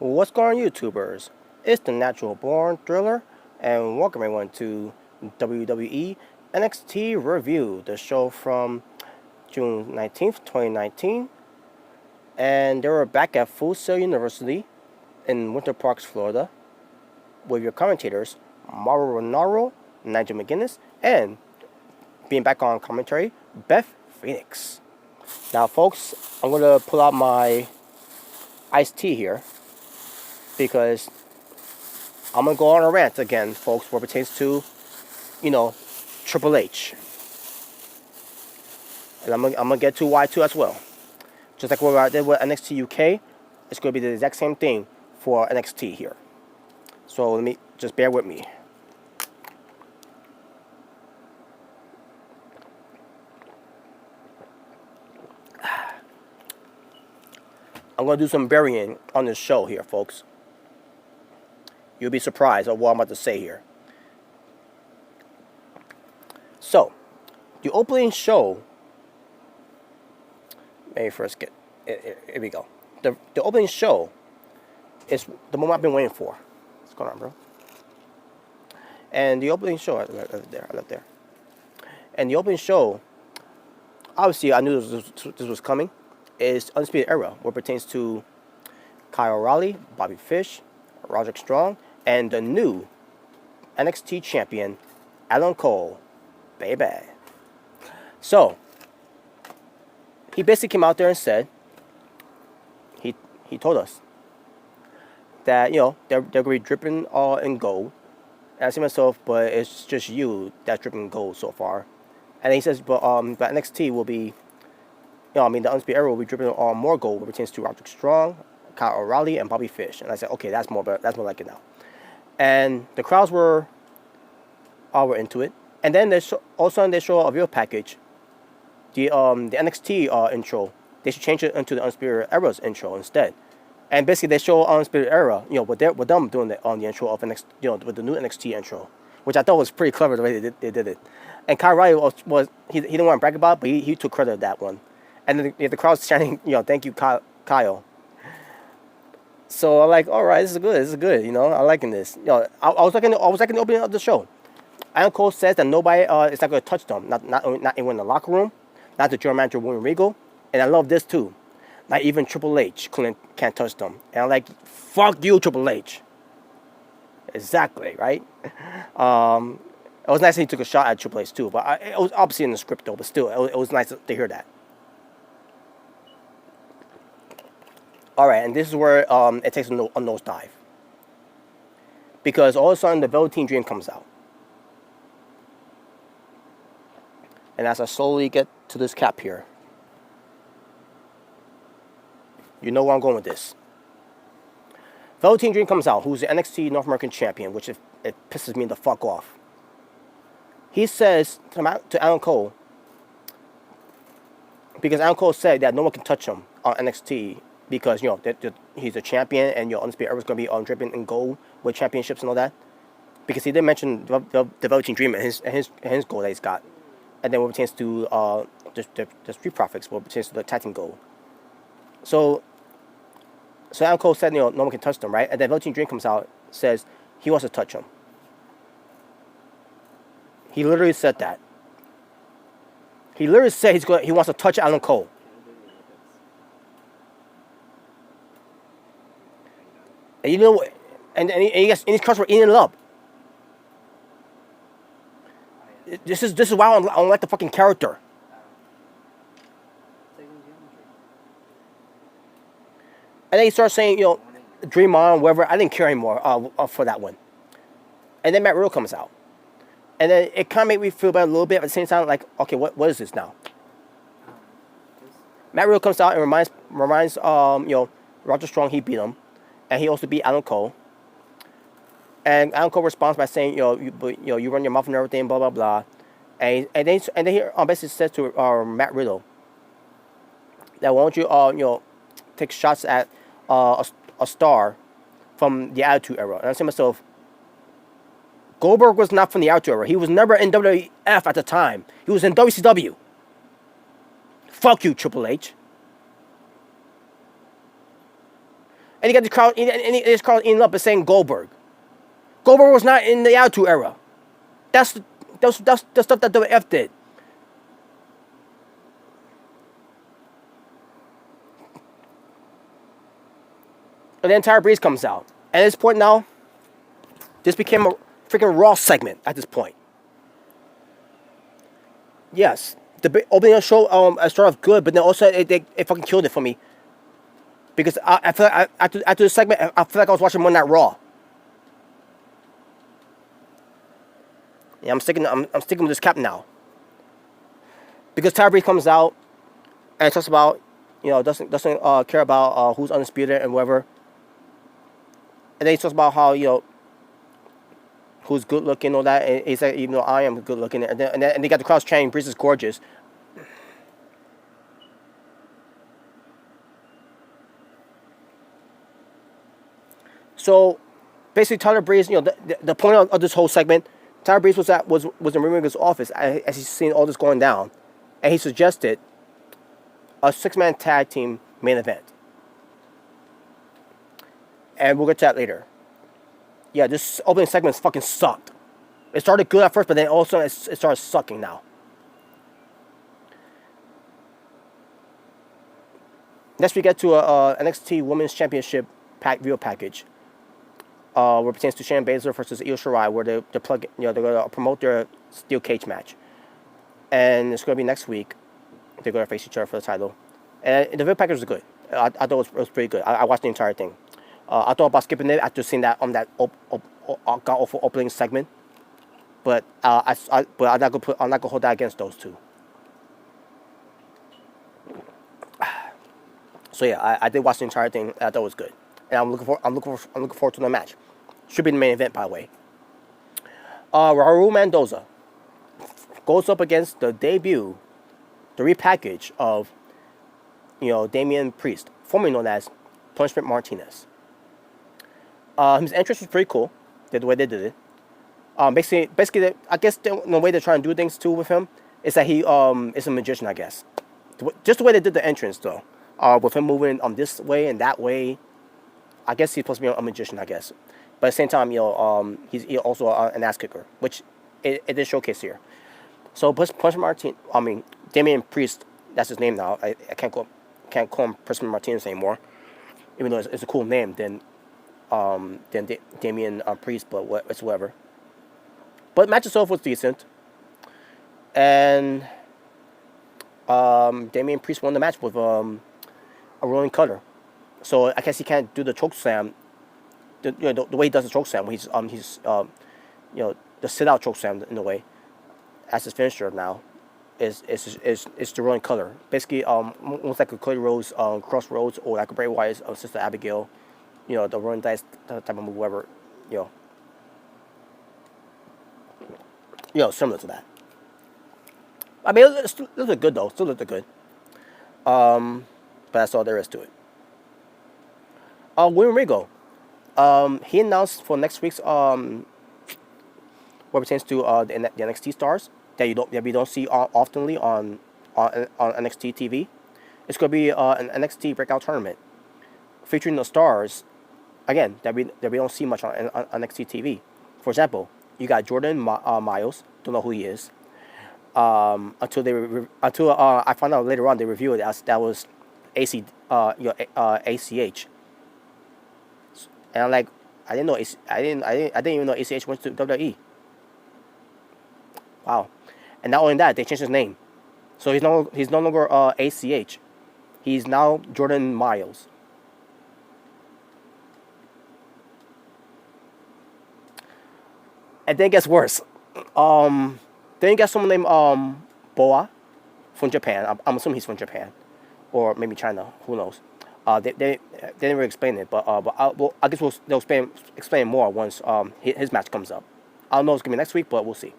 What's going on, YouTubers? It's the Natural Born Thriller, and welcome everyone to WWE NXT Review, the show from June 19th, 2019. And they were back at Full Sail University in Winter Park, Florida, with your commentators, Mauro Renaro, Nigel McGuinness, and being back on commentary, Beth Phoenix. Now, folks, I'm going to pull out my iced tea here, because I'm going to go on a rant again, folks, what pertains to, Triple H. And I'm going to get to Y2 as well. Just like what I did with NXT UK, it's going to be the exact same thing for NXT here. So let me, just bear with me. I'm going to do some burying on this show here, folks. You'll be surprised at what I'm about to say here. So, the opening show. Let me first get. Here we go. The opening show is the moment I've been waiting for. What's going on, bro? And the opening show, I left there. And the opening show, obviously, I knew this was coming. Is Undisputed Era, what pertains to Kyle O'Reilly, Bobby Fish, Roderick Strong, and the new NXT champion, Adam Cole, baby. So, he basically came out there and said, he told us that, they're going to be dripping in gold. And I see myself, but it's just you that's dripping gold so far. And he says, but NXT will be, the Undisputed Era will be dripping on more gold, which pertains to Roderick Strong, Kyle O'Reilly, and Bobby Fish. And I said, okay, that's more like it now. And the crowds were into it. And then all of a sudden they show a video package, the NXT intro. They should change it into the Undisputed Era's intro instead. And basically they show Undisputed Era, with them doing it on the intro of NXT, with the new NXT intro, which I thought was pretty clever the way they did it. And Kyle O'Reilly he didn't want to brag about it, but he took credit of that one. And then the crowd's chanting, thank you, Kyle. So I'm like, all right, this is good. I'm liking this. I was liking the opening of the show. Adam Cole says that nobody is not going to touch them. Not even in the locker room, not the general manager William Regal, and I love this too. Not even Triple H can't touch them. And I'm like, fuck you, Triple H. Exactly, right? It was nice that he took a shot at Triple H too, but it was obviously in the script though. But still, it was nice to hear that. All right, and this is where it takes a nosedive. Because all of a sudden, the Velveteen Dream comes out. And as I slowly get to this cap here, you know where I'm going with this. Velveteen Dream comes out, who's the NXT North American Champion, which it pisses me the fuck off. He says to Adam Cole, because Adam Cole said that no one can touch him on NXT, because, he's a champion and Undisputed Era is going to be dripping in gold with championships and all that. Because he did mention the Velveteen Dream and his gold that he's got. And then what pertains to the Street Profits, what pertains to the tag team gold. So Adam Cole said, no one can touch them, right? And then Velveteen Dream comes out, says he wants to touch him. He literally said that. He literally said he wants to touch Adam Cole. And and his cuts were eating it up. This is why I don't like the fucking character. And then he starts saying, dream on, whatever. I didn't care anymore for that one. And then Matt Riddle comes out. And then it kind of made me feel bad a little bit. At the same time, like, okay, what is this now? Matt Riddle comes out and reminds Roger Strong he beat him. And he also beat Adam Cole. And Adam Cole responds by saying, you run your mouth and everything, blah, blah, blah. And then he basically says to Matt Riddle that why don't you, take shots at a star from the Attitude Era. And I say to myself, Goldberg was not from the Attitude Era. He was never in WWF at the time. He was in WCW. Fuck you, Triple H. And you got the crowd, and this crowd eating up and saying Goldberg. Goldberg was not in the Attitude Era. That's the stuff that WF did. And the entire Breeze comes out. And at this point now, this became a freaking Raw segment at this point. Yes, the opening of the show started off good, but then also it fucking killed it for me. Because I feel like after the segment, I feel like I was watching Monday Night Raw. Yeah, I'm sticking with this cap now. Because Tyler Breeze comes out and talks about, doesn't care about who's undisputed and whatever. And then he talks about how, who's good looking, all that. And he said, even though I am good looking. And they got the crowd chanting, Breeze is gorgeous. So, basically, Tyler Breeze, the point of this whole segment, Tyler Breeze was in Ringmaker's office as he's seeing all this going down. And he suggested a 6-man tag team main event. And we'll get to that later. Yeah, this opening segment fucking sucked. It started good at first, but then all of a sudden it started sucking now. Next we get to a NXT Women's Championship video package. Where it pertains to Shayna Baszler versus Io Shirai, where they're going to promote their steel cage match. And it's going to be next week. They're going to face each other for the title. And the video package was good. I thought it was pretty good. I watched the entire thing. I thought about skipping it after seeing that god-awful opening segment. But I'm not gonna hold that against those two. So yeah, I did watch the entire thing. I thought it was good, and I'm looking forward to the match. Should be the main event, by the way. Raul Mendoza goes up against the repackage of Damian Priest, formerly known as Punishment Martinez. His entrance was pretty cool. The way they did it. Basically, I guess the way they're trying to do things too with him is that he is a magician, I guess. Just the way they did the entrance though, with him moving this way and that way. I guess he's supposed to be a magician, I guess. But at the same time, he's also an ass kicker, which it did showcase here. So Damian Priest, that's his name now. I can't call him Punishment Martinez anymore, even though it's a cool name than Damian Priest, but it's whatever. But the match itself was decent, and Damian Priest won the match with a rolling cutter. So I guess he can't do the choke slam. The way he does the choke slam, he's the sit out choke slam in a way, as his finisher now, is the rolling cutter. Basically, almost like a Cody Rhodes Crossroads, or like a Bray Wyatt's sister Abigail, the rolling dice type of move, whatever, similar to that. I mean, it looked good though. Still looked good. But that's all there is to it. William Regal. He announced for next week's what pertains to the NXT stars that we don't see oftenly on NXT TV. It's going to be an NXT breakout tournament featuring the stars again that we don't see much on NXT TV. For example, you got Jordan Miles. Don't know who he is. Until I found out later on they reviewed it as that was ACH. And I'm like, I didn't even know ACH went to WWE. Wow. And not only that, they changed his name. So he's no longer ACH. He's now Jordan Miles. And then it gets worse. Then you got someone named Boa from Japan. I'm assuming he's from Japan, or maybe China. Who knows? They didn't really explain it, but I guess they'll explain more once his match comes up. I don't know if it's gonna be next week, but we'll see.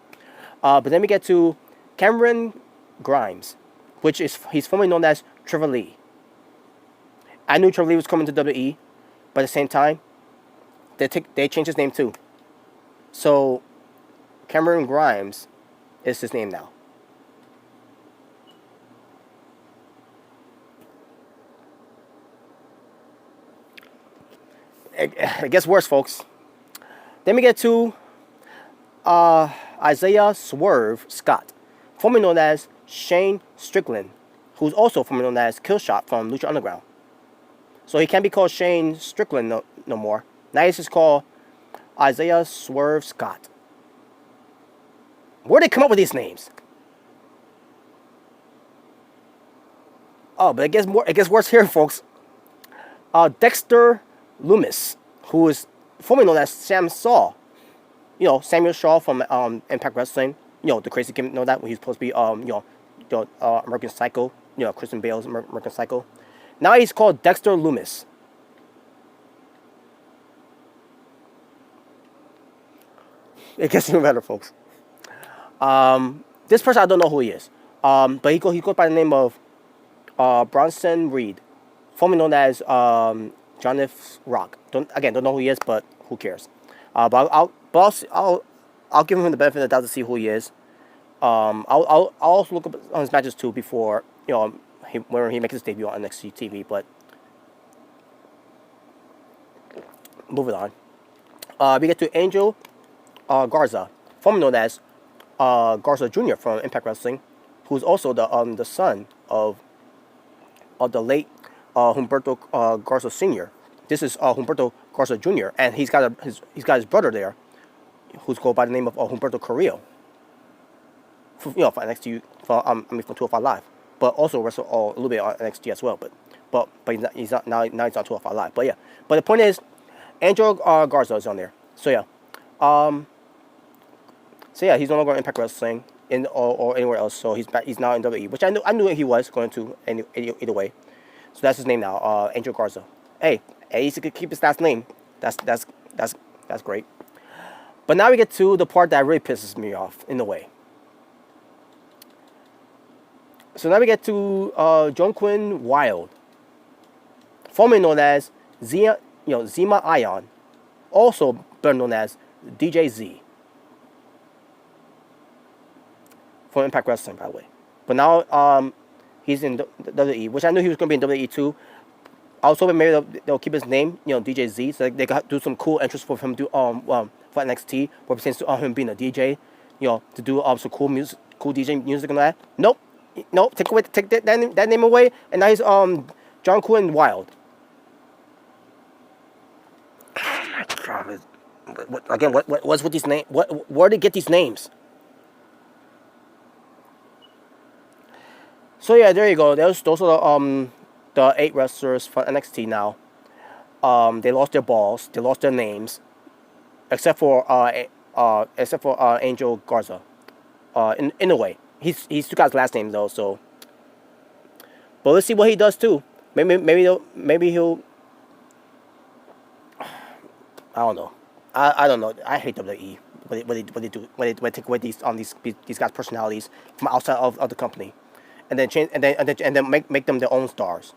But then we get to Cameron Grimes, which is he's formerly known as Trevor Lee. I knew Trevor Lee was coming to WWE, but at the same time, they changed his name too. So Cameron Grimes is his name now. it gets worse, folks. Then we get to Isaiah Swerve Scott, formerly known as Shane Strickland, who's also formerly known as Killshot from Lucha Underground. So he can't be called Shane Strickland no more. Now he's just called Isaiah Swerve Scott. Where'd they come up with these names? Oh, but it gets worse here, folks. Dexter Loomis, who is formerly known as Sam Shaw. You know, Samuel Shaw from Impact Wrestling. You know, the crazy kid, you know that, when he's supposed to be American Psycho. You know, Christian Bale's American Psycho. Now he's called Dexter Loomis. It gets even better, folks. This person, I don't know who he is. But he goes by the name of Bronson Reed, formerly known as John F. Rock. Don't know who he is, but who cares? But I'll give him the benefit of the doubt to see who he is. I'll also look up on his matches too before, you know, when he makes his debut on NXT TV. But moving on, we get to Angel Garza, formerly known as Garza Jr. from Impact Wrestling, who's also the son of the late Humberto Garza Sr. This is Humberto Garza Jr. and he's got his brother there, who's called by the name of Humberto Carrillo. For NXT, from 205 Live, but also wrestled a little bit on NXT as well. But he's not now. Now he's on 205 Live. But yeah, but the point is, Angel Garza is on there. So yeah, he's no longer in Impact Wrestling or anywhere else. So he's now in WWE, which I knew he was going to either way. So that's his name now, Angel Garza. Hey, at least he could keep his last name. That's great. But now we get to the part that really pisses me off in a way. So now we get to Jonquin Wild, formerly known as Zima Ion, also better known as DJ Z, from Impact Wrestling, by the way. But now he's in WWE, which I knew he was going to be in WWE too. I was hoping maybe they'll keep his name, DJ Z, so they could do some cool interest for him to for NXT, where pertains to him being a DJ, to do some cool music, cool DJ music and all that. Nope, take that name away, and now he's Jonquin Wild. What's with these names? Where did they get these names? So yeah, there you go. Those are the 8 wrestlers from NXT now. They lost their balls. They lost their names, except for Angel Garza. In a way, he's still got his last name though. So, but let's see what he does too. Maybe he'll. I don't know. I don't know. I hate WWE. What they do when they take away these guys' personalities from outside of the company, and then change and then make them their own stars.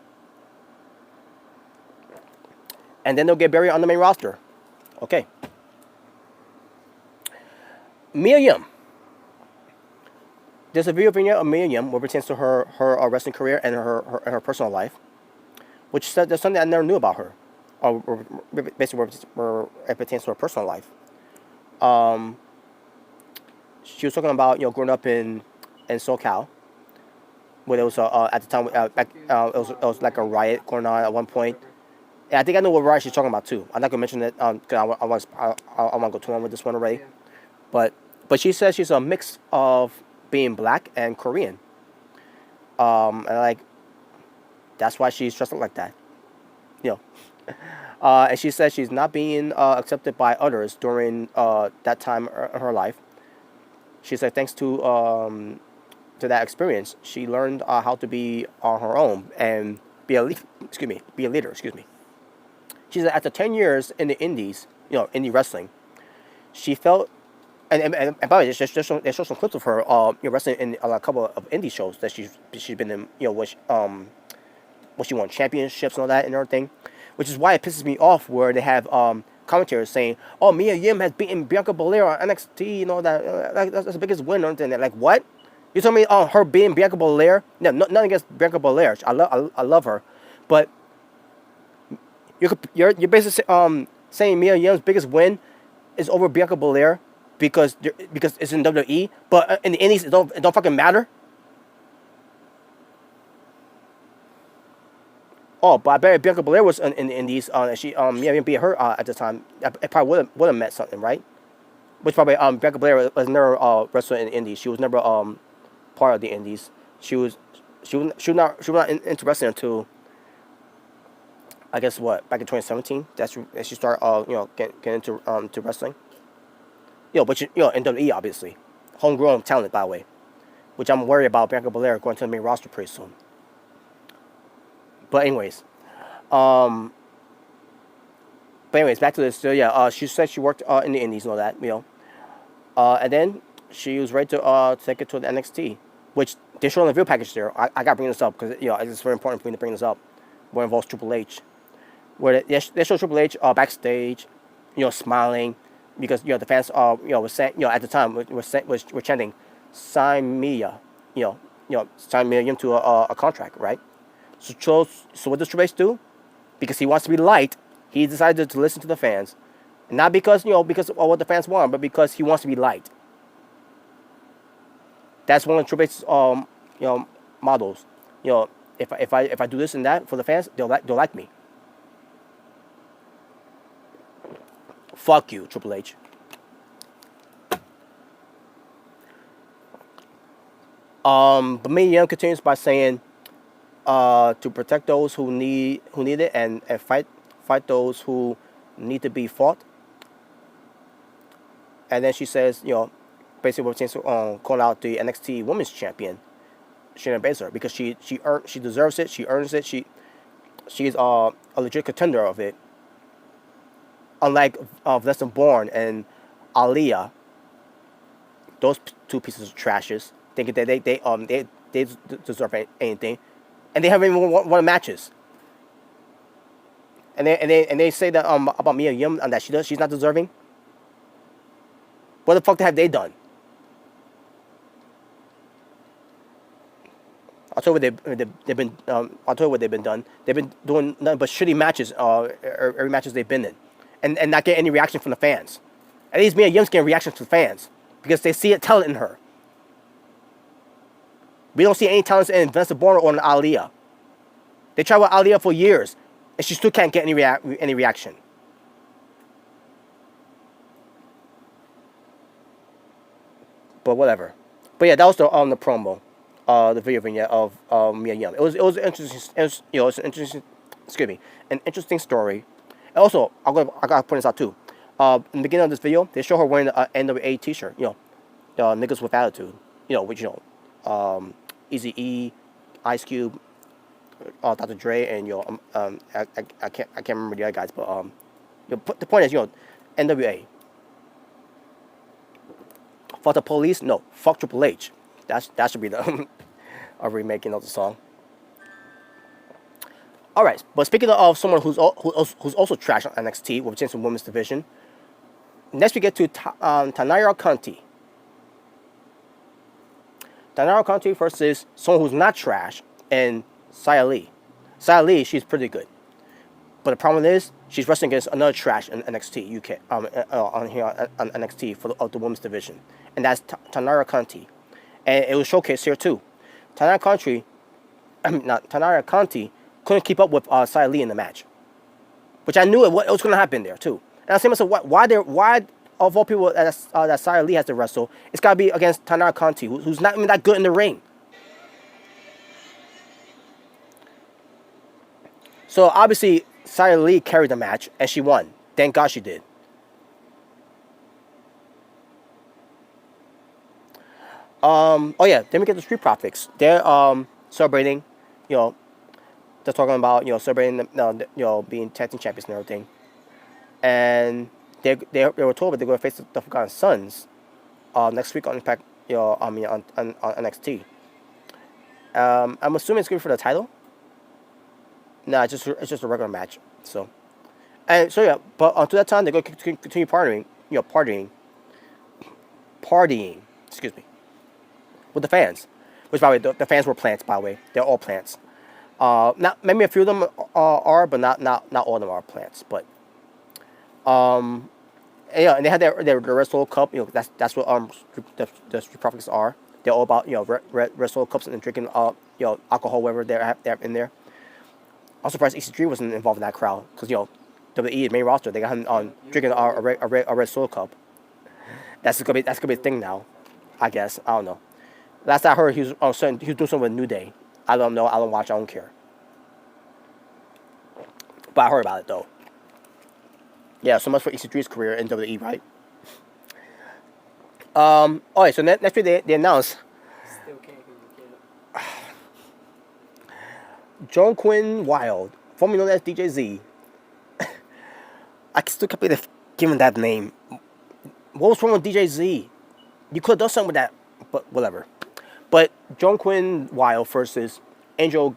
And then they'll get buried on the main roster. Okay. Mia Yim. There's a video of Mia Yim where it pertains to her wrestling career and her personal life, which said there's something I never knew about her. Or basically where it pertains to her personal life. She was talking about growing up in SoCal, where there was at the time it was like a riot going on at one point. And I think I know what riot she's talking about too. I'm not gonna mention it because I want to go too long with this one already. But she says she's a mix of being black and Korean. And that's why she's dressed up like that. And she says she's not being accepted by others during that time in her life. She said thanks to that experience, she learned how to be on her own and be a leader. She said after 10 years in the indies, indie wrestling, she felt, and by the way, they show some clips of her wrestling in a couple of indie shows that she's been in, which she won championships and all that and everything. Which is why it pisses me off where they have commentators saying, "Oh, Mia Yim has beaten Bianca Belair on NXT, that that's the biggest win." Or anything. Like what? You told me her being Bianca Belair? No, nothing against Bianca Belair. I love her, but You're basically saying Mia Yim's biggest win is over Bianca Belair because it's in WWE, but in the Indies it don't fucking matter. Oh, but I bet if Bianca Belair was in the Indies, and she Mia Yim beat her at the time, it probably would have meant something, right? Which probably Bianca Belair was never wrestling in the Indies. She was never part of the Indies. She was she was not interested until I guess what back in 2017. That's when she started getting into to wrestling. But in WWE obviously, homegrown talent by the way, which I'm worried about Bianca Belair going to the main roster pretty soon. But anyways, um, back to this. So yeah, she said she worked in the Indies and all that, and then she was ready to take it to the NXT, which they showed on the video package there. I gotta bring this up because it's very important for me to bring this up. Where it involves Triple H, where they show Triple H backstage, smiling because the fans was saying at the time were chanting, sign Mia, sign Mia into a contract, right? So what does Triple H do? Because he wants to be liked, he decided to listen to the fans, not because because of what the fans want, but because he wants to be liked. That's one of Triple H's models. If I do this and that for the fans, they'll like me. Fuck you, Triple H. But Mae Young continues by saying, to protect those who need it and fight those who need to be fought. And then she says, basically what she's calling out the NXT Women's Champion, Shayna Baszler, because she deserves it, she earns it, she's a legit contender of it. Unlike Vanessa Bourne and Aaliyah, those two pieces of trashes, thinking that they deserve anything, and they haven't even won matches. And they say that about Mia Yim and that she's not deserving. What the fuck have they done? I'll tell you what they've been. I'll tell you what they've been done. They've been doing nothing but shitty matches. Every matches they've been in, and not getting any reaction from the fans. At least Mia Yim's getting reactions from the fans because they see a talent in her. We don't see any talents in Vanessa Bourne or in Aaliyah. They tried with Aaliyah for years, and she still can't get any reaction. But whatever. But yeah, that was the promo, the video vignette of Mia Yim. It was interesting. It's an interesting. Excuse me, an interesting story. And also, I gotta point this out too. In the beginning of this video, they show her wearing an NWA T-shirt. Niggas with attitude. Which Eazy-E, Ice Cube, Dr. Dre, and I can't remember the other guys, but the point is NWA. Fuck the police? No, fuck Triple H. That should be the a remaking of the song. All right, but speaking of someone who's also trash on NXT with James Women's Division, next we get to Tanaya Conti. Tanaya Conti versus someone who's not trash and Xia Li. Xia Li, she's pretty good, but the problem is she's wrestling against another trash in NXT UK on NXT for the Women's Division, and that's Tanaya Conti, and it was showcased here too. Tanaya Conti couldn't keep up with Xia Li in the match, which I knew it was going to happen there too. And I said to myself, why of all people that Xia Li has to wrestle, it's got to be against Tanaya Conti, who's not even that good in the ring. So obviously Xia Li carried the match and she won. Thank God she did. Oh yeah, then we get the Street Profits. They're celebrating, they're talking about celebrating being tag team champions and everything. And they were told that they're going to face the Forgotten Sons next week on Impact, on NXT. I'm assuming it's good for the title. Nah, it's just a regular match. So yeah, but until that time they're going to continue partying. Excuse me, with the fans. Which by the way, the fans were plants. By the way, they're all plants. Not maybe a few of them are, but not all of them are plants. But and, yeah, and they had their Red Soul Cup. You know, that's what the Street Profits are. They're all about, you know, red Soul Cups and drinking you know, alcohol, whatever they're in there. I'm surprised EC3 wasn't involved in that crowd, because, you know, WWE main roster, they got him on drinking a red Soul Cup. That's gonna be a thing now, I guess. I don't know. Last I heard, he was doing something with New Day. I don't know. I don't watch. I don't care. But I heard about it though. Yeah, so much for EC3's career in WWE, right? Alright, so next week they announced Still can't hear you, kid. John Quinn Wild, formerly known as DJ Z. I still can't believe they've given that name. What was wrong with DJ Z? You could have done something with that, but whatever. But John Quinn Wild versus Angel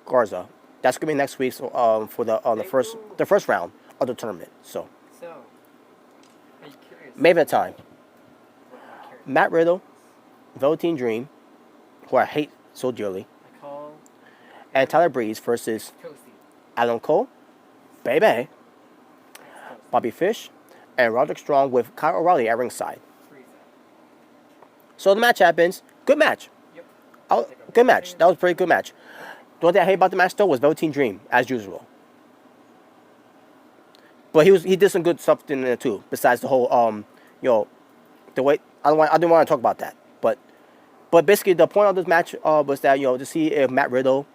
Garza. That's gonna be next week for the first round of the tournament. So are you curious? maybe a time. Matt Riddle, Velveteen Dream, who I hate so dearly, and Tyler Breeze versus Adam Cole, Baby, Bobby Fish, and Roderick Strong with Kyle O'Reilly at ringside. So the match happens. Good match. Good match. That was a pretty good match. The only thing I hate about the match though was Velveteen Dream, as usual. But he did some good stuff in there too. Besides the whole you know, the way I didn't want to talk about that. But basically the point of this match was that, you know, to see if Matt Riddle,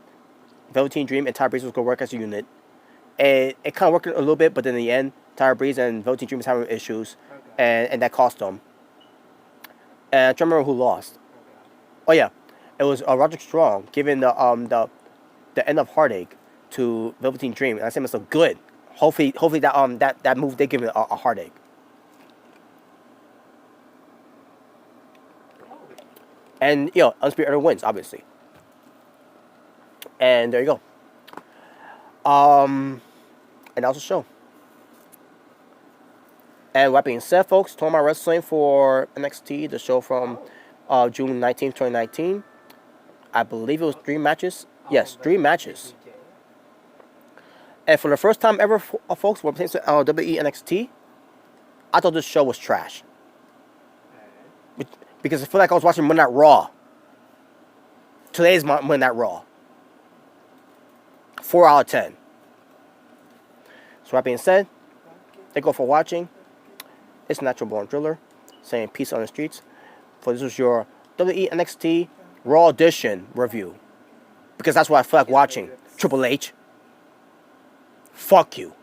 Velveteen Dream, and Tyler Breeze was gonna work as a unit. And it kind of worked a little bit, but in the end, Tyler Breeze and Velveteen Dream was having issues, and that cost them. And I don't remember who lost. Oh yeah, it was Roderick Strong giving the end of Heartache to Velveteen Dream, and I said, "It's so good." Hopefully that move they give it a Heartache. And, you know, Undisputed Era wins, obviously. And there you go. And that was the show. And with that being said, folks, Talking About Wrestling for NXT, the show from June 19th, 2019. I believe it was 3 matches. Yes, 3 matches. And for the first time ever, folks, when it comes to WWE NXT, I thought this show was trash. Because I feel like I was watching Monday Night Raw. Today's Monday Night Raw. 4 out of 10. So that being said, thank you all for watching. It's Natural Born Driller saying peace on the streets. For this was your WWE NXT Raw Edition review. Because that's what I feel like watching. Triple H. Fuck you.